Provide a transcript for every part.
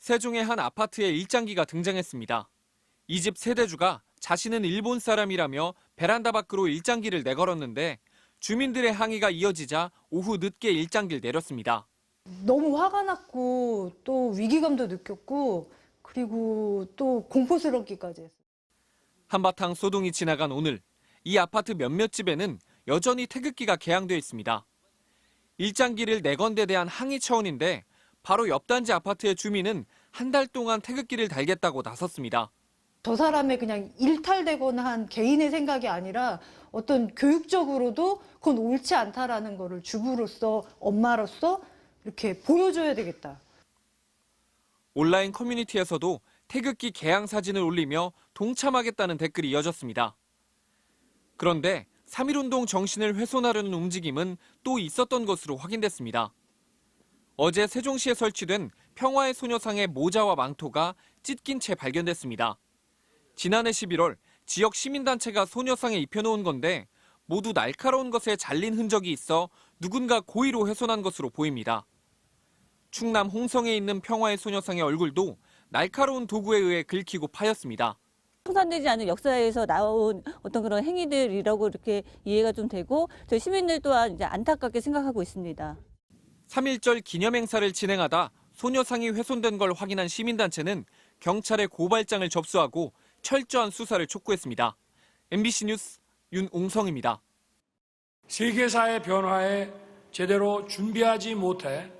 세종의 한 아파트에 일장기가 등장했습니다. 이 집 세대주가 자신은 일본 사람이라며 베란다 밖으로 일장기를 내걸었는데 주민들의 항의가 이어지자 오후 늦게 일장기를 내렸습니다. 너무 화가 났고 또 위기감도 느꼈고 그리고 또 공포스럽기까지 했어요. 한바탕 소동이 지나간 오늘 이 아파트 몇몇 집에는 여전히 태극기가 개양돼 있습니다. 일장기를 내건 데 대한 항의 차원인데 바로 옆 단지 아파트의 주민은 한 달 동안 태극기를 달겠다고 나섰습니다. 저 사람의 그냥 일탈되거나 한 개인의 생각이 아니라 어떤 교육적으로도 그건 옳지 않다라는 거를 주부로서 엄마로서 이렇게 보여줘야 되겠다. 온라인 커뮤니티에서도 태극기 개양 사진을 올리며 동참하겠다는 댓글이 이어졌습니다. 그런데 3.1운동 정신을 훼손하려는 움직임은 또 있었던 것으로 확인됐습니다. 어제 세종시에 설치된 평화의 소녀상의 모자와 망토가 찢긴 채 발견됐습니다. 지난해 11월 지역 시민단체가 소녀상에 입혀놓은 건데 모두 날카로운 것에 잘린 흔적이 있어 누군가 고의로 훼손한 것으로 보입니다. 충남 홍성에 있는 평화의 소녀상의 얼굴도 날카로운 도구에 의해 긁히고 파였습니다. 청산되지 않은 역사에서 나온 어떤 그런 행위들이라고 이렇게 이해가 좀 되고 저희 시민들 또한 이제 안타깝게 생각하고 있습니다. 3.1절 기념행사를 진행하다 소녀상이 훼손된 걸 확인한 시민단체는 경찰에 고발장을 접수하고 철저한 수사를 촉구했습니다. MBC 뉴스 윤옹성입니다. 세계사의 변화에 제대로 준비하지 못해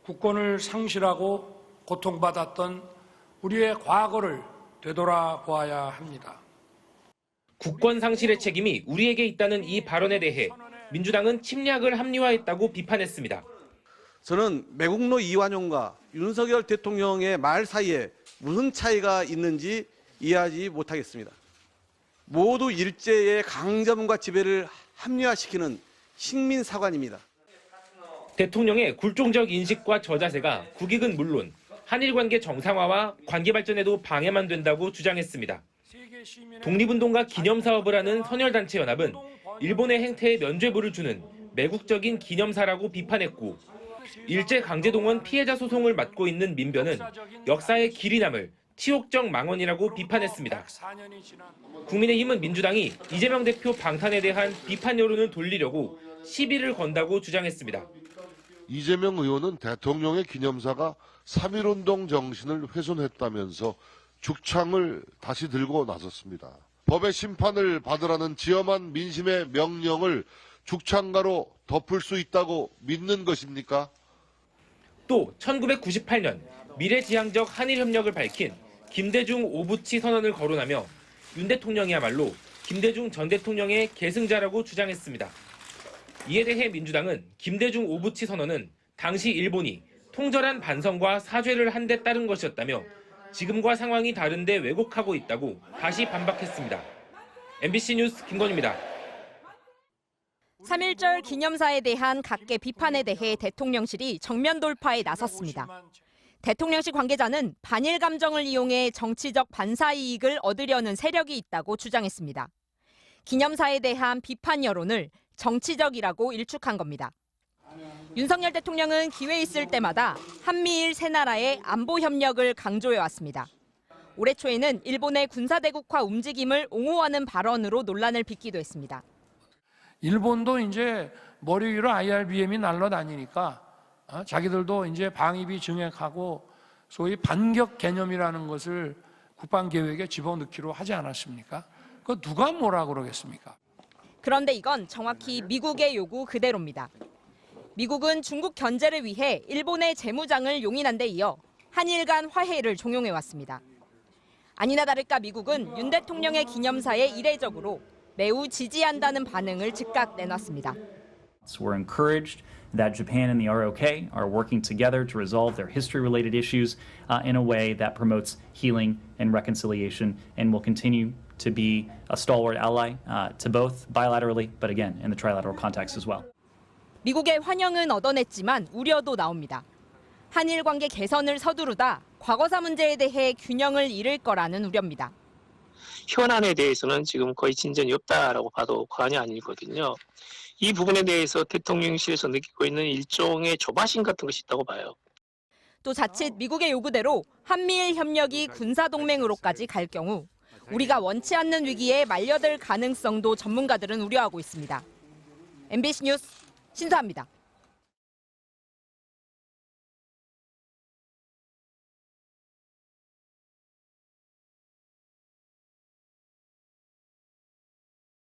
국권을 상실하고 고통받았던 우리의 과거를 되돌아보아야 합니다. 국권 상실의 책임이 우리에게 있다는 이 발언에 대해 민주당은 침략을 합리화했다고 비판했습니다. 저는 매국노 이완용과 윤석열 대통령의 말 사이에 무슨 차이가 있는지 이해하지 못하겠습니다. 모두 일제의 강점과 지배를 합리화시키는 식민사관입니다. 대통령의 굴종적 인식과 저자세가 국익은 물론 한일 관계 정상화와 관계 발전에도 방해만 된다고 주장했습니다. 독립운동가 기념사업을 하는 선열단체 연합은 일본의 행태에 면죄부를 주는 매국적인 기념사라고 비판했고 일제 강제동원 피해자 소송을 맡고 있는 민변은 역사의 길이 남을 치욕적 망언이라고 비판했습니다. 국민의힘은 민주당이 이재명 대표 방탄에 대한 비판 여론을 돌리려고 시비를 건다고 주장했습니다. 이재명 의원은 대통령의 기념사가 3.1운동 정신을 훼손했다면서 죽창을 다시 들고 나섰습니다. 법의 심판을 받으라는 지엄한 민심의 명령을 죽창가로 덮을 수 있다고 믿는 것입니까? 또 1998년 미래지향적 한일협력을 밝힌 김대중 오부치 선언을 거론하며 윤 대통령이야말로 김대중 전 대통령의 계승자라고 주장했습니다. 이에 대해 민주당은 김대중 오부치 선언은 당시 일본이 통절한 반성과 사죄를 한 데 따른 것이었다며 지금과 상황이 다른데 왜곡하고 있다고 다시 반박했습니다. MBC 뉴스 김건희입니다. 3.1절 기념사에 대한 각계 비판에 대해 대통령실이 정면 돌파에 나섰습니다. 대통령실 관계자는 반일 감정을 이용해 정치적 반사 이익을 얻으려는 세력이 있다고 주장했습니다. 기념사에 대한 비판 여론을 정치적이라고 일축한 겁니다. 윤석열 대통령은 기회 있을 때마다 한미일 세 나라의 안보 협력을 강조해왔습니다. 올해 초에는 일본의 군사대국화 움직임을 옹호하는 발언으로 논란을 빚기도 했습니다. 일본도 이제 머리 위로 IRBM이 날아다니니까 자기들도 이제 방위비 증액하고 소위 반격 개념이라는 것을 국방계획에 집어넣기로 하지 않았습니까? 그거 누가 뭐라 그러겠습니까? 그런데 이건 정확히 미국의 요구 그대로입니다. 미국은 중국 견제를 위해 일본의 재무장을 용인한 데 이어 한일 간 화해를 종용해왔습니다. 아니나 다를까 미국은 윤 대통령의 기념사에 이례적으로 매우 지지한다는 반응을 즉각 내놨습니다. We're encouraged that Japan and the ROK are working together to resolve their history-related issues in a way that promotes healing and reconciliation and will continue to be a stalwart ally to both bilaterally, but again, in the trilateral context as well. 미국의 환영은 얻어냈지만 우려도 나옵니다. 한일 관계 개선을 서두르다 과거사 문제에 대해 균형을 잃을 거라는 우려입니다. 현안에 대해서는 지금 거의 진전이 없다라고 봐도 과언이 아니거든요. 이 부분에 대해서 대통령실에서 느끼고 있는 일종의 조바심 같은 것이 있다고 봐요. 또 자칫 미국의 요구대로 한미일 협력이 군사동맹으로까지 갈 경우 우리가 원치 않는 위기에 말려들 가능성도 전문가들은 우려하고 있습니다. MBC 뉴스 신수아입니다.